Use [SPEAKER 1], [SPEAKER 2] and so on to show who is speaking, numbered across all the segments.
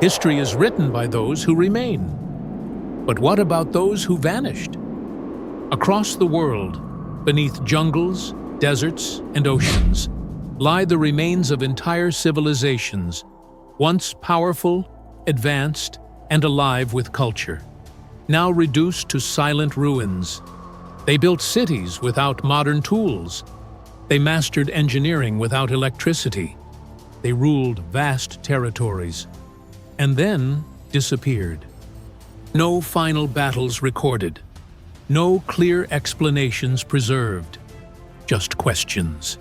[SPEAKER 1] History is written by those who remain. But what about those who vanished? Across the world, beneath jungles, deserts, and oceans, lie the remains of entire civilizations, once powerful, advanced, and alive with culture, now reduced to silent ruins. They built cities without modern tools. They mastered engineering without electricity. They ruled vast territories, and then disappeared. No final battles recorded. No clear explanations preserved. Just questions.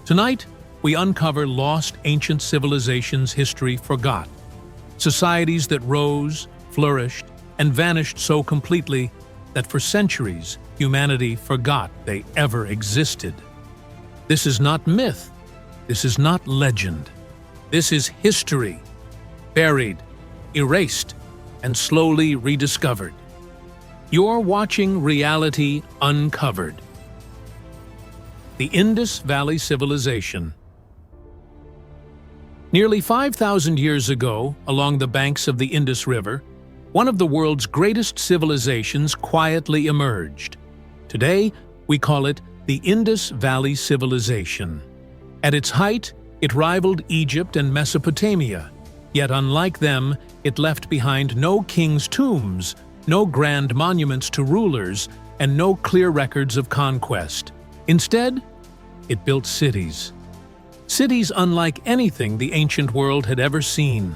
[SPEAKER 1] Tonight, we uncover lost ancient civilizations history forgot. Societies that rose, flourished, and vanished so completely that for centuries humanity forgot they ever existed. This is not myth. This is not legend. This is history, buried, erased, and slowly rediscovered. You're watching Reality Uncovered. The Indus Valley Civilization. Nearly 5,000 years ago, along the banks of the Indus River, one of the world's greatest civilizations quietly emerged. Today, we call it the Indus Valley Civilization. At its height, it rivaled Egypt and Mesopotamia, yet unlike them, it left behind no king's tombs, no grand monuments to rulers, and no clear records of conquest. Instead, it built cities. Cities unlike anything the ancient world had ever seen.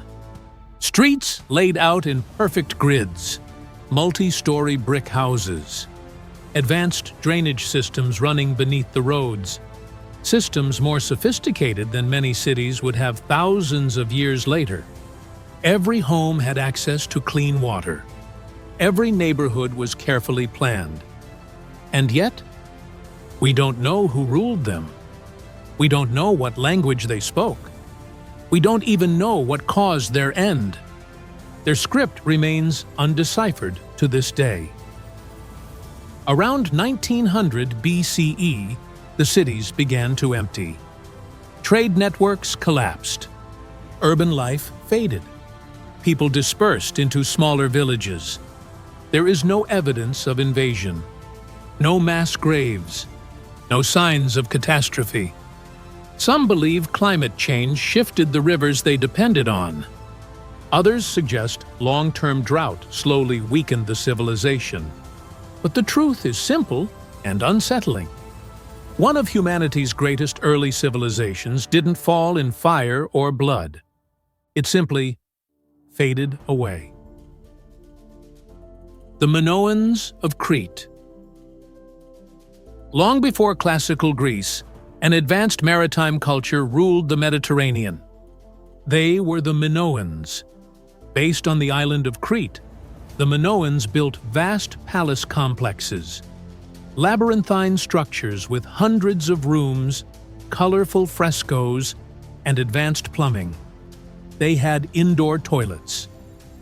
[SPEAKER 1] Streets laid out in perfect grids, multi-story brick houses, advanced drainage systems running beneath the roads, systems more sophisticated than many cities would have thousands of years later. Every home had access to clean water. Every neighborhood was carefully planned. And yet, we don't know who ruled them. We don't know what language they spoke. We don't even know what caused their end. Their script remains undeciphered to this day. Around 1900 BCE, the cities began to empty. Trade networks collapsed. Urban life faded. People dispersed into smaller villages. There is no evidence of invasion, no mass graves, no signs of catastrophe. Some believe climate change shifted the rivers they depended on. Others suggest long-term drought slowly weakened the civilization. But the truth is simple and unsettling. One of humanity's greatest early civilizations didn't fall in fire or blood. It simply faded away. The Minoans of Crete. Long before classical Greece, an advanced maritime culture ruled the Mediterranean. They were the Minoans. Based on the island of Crete, the Minoans built vast palace complexes, labyrinthine structures with hundreds of rooms, colorful frescoes, and advanced plumbing. They had indoor toilets,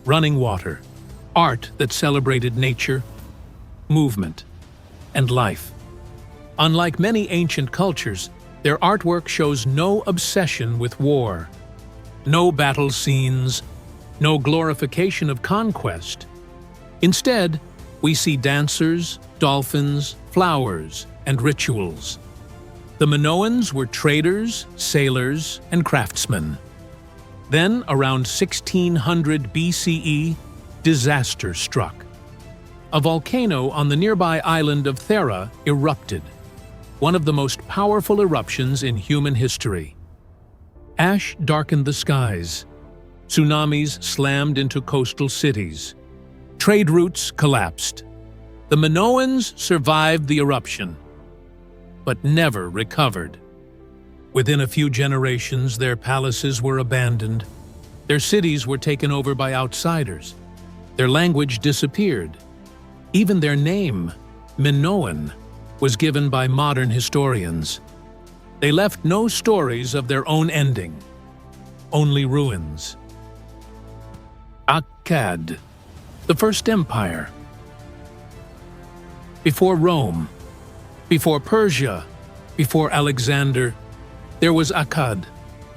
[SPEAKER 1] running water, art that celebrated nature, movement, and life. Unlike many ancient cultures, their artwork shows no obsession with war, no battle scenes, no glorification of conquest. Instead, we see dancers, dolphins, flowers, and rituals. The Minoans were traders, sailors, and craftsmen. Then, around 1600 BCE, disaster struck. A volcano on the nearby island of Thera erupted, one of the most powerful eruptions in human history. Ash darkened the skies. Tsunamis slammed into coastal cities. Trade routes collapsed. The Minoans survived the eruption, but never recovered. Within a few generations, their palaces were abandoned. Their cities were taken over by outsiders. Their language disappeared. Even their name, Minoan, was given by modern historians. They left no stories of their own ending, only ruins. Akkad, the First Empire. Before Rome, before Persia, before Alexander, there was Akkad,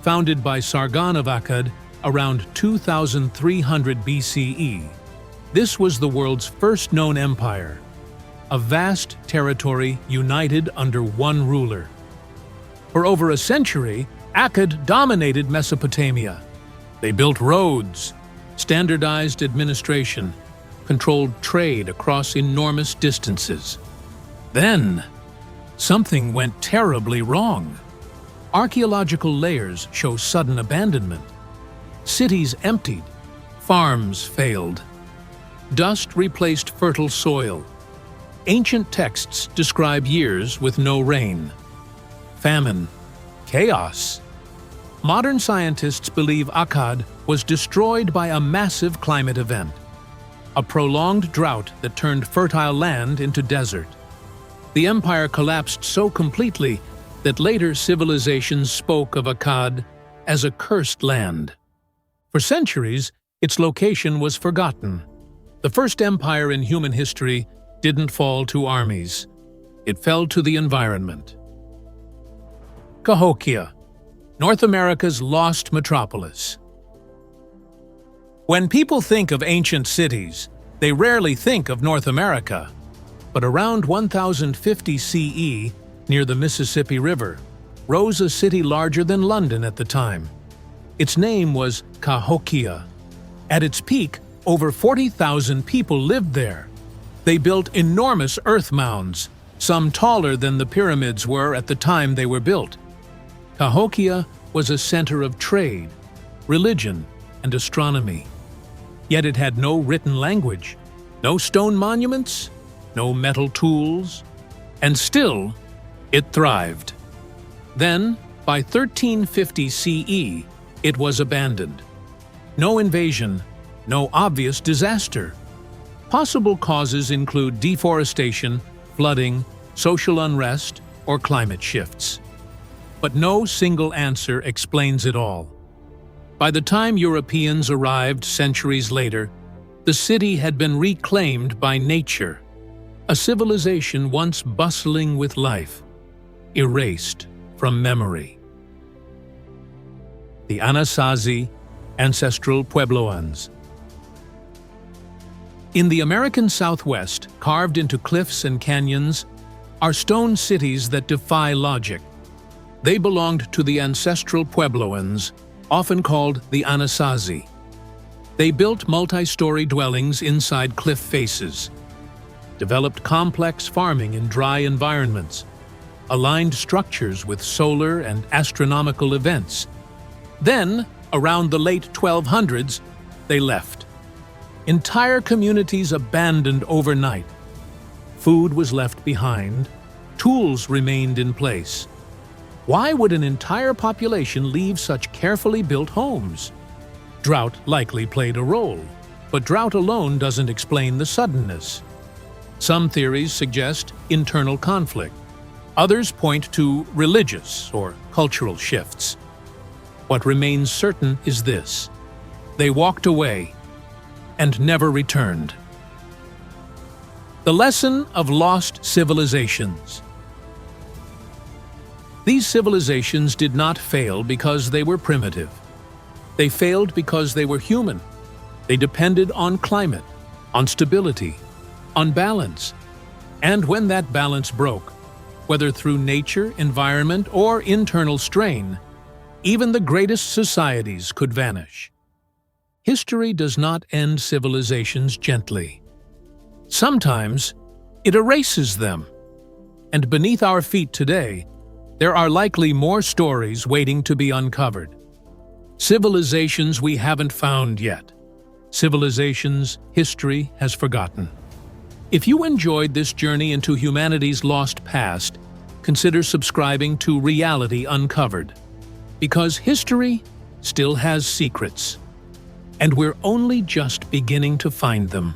[SPEAKER 1] founded by Sargon of Akkad around 2300 BCE, this was the world's first known empire, a vast territory united under one ruler. For over a century, Akkad dominated Mesopotamia. They built roads, standardized administration, controlled trade across enormous distances. Then, something went terribly wrong. Archaeological layers show sudden abandonment. Cities emptied, farms failed. Dust replaced fertile soil. Ancient texts describe years with no rain. Famine, chaos. Modern scientists believe Akkad was destroyed by a massive climate event, a prolonged drought that turned fertile land into desert. The empire collapsed so completely that later civilizations spoke of Akkad as a cursed land. For centuries, its location was forgotten. The first empire in human history didn't fall to armies. It fell to the environment. Cahokia, North America's lost metropolis. When people think of ancient cities, they rarely think of North America. But around 1050 CE, near the Mississippi River, rose a city larger than London at the time. Its name was Cahokia. At its peak, over 40,000 people lived there. They built enormous earth mounds, some taller than the pyramids were at the time they were built. Cahokia was a center of trade, religion, and astronomy. Yet it had no written language, no stone monuments, no metal tools, and still, it thrived. Then, by 1350 CE, it was abandoned. No invasion, no obvious disaster. Possible causes include deforestation, flooding, social unrest, or climate shifts. But no single answer explains it all. By the time Europeans arrived centuries later, the city had been reclaimed by nature. A civilization once bustling with life, erased from memory. The Anasazi, Ancestral Puebloans. In the American Southwest, carved into cliffs and canyons, are stone cities that defy logic. They belonged to the Ancestral Puebloans, often called the Anasazi. They built multi-story dwellings inside cliff faces, developed complex farming in dry environments, aligned structures with solar and astronomical events. Then, around the late 1200s, they left. Entire communities abandoned overnight. Food was left behind, tools remained in place. Why would an entire population leave such carefully built homes? Drought likely played a role, but drought alone doesn't explain the suddenness. Some theories suggest internal conflict. Others point to religious or cultural shifts. What remains certain is this: they walked away and never returned. The lesson of lost civilizations. These civilizations did not fail because they were primitive. They failed because they were human. They depended on climate, on stability, on balance. And when that balance broke, whether through nature, environment, or internal strain, even the greatest societies could vanish. History does not end civilizations gently. Sometimes, it erases them. And beneath our feet today, there are likely more stories waiting to be uncovered. Civilizations we haven't found yet. Civilizations history has forgotten. If you enjoyed this journey into humanity's lost past, consider subscribing to Reality Uncovered. Because history still has secrets, and we're only just beginning to find them.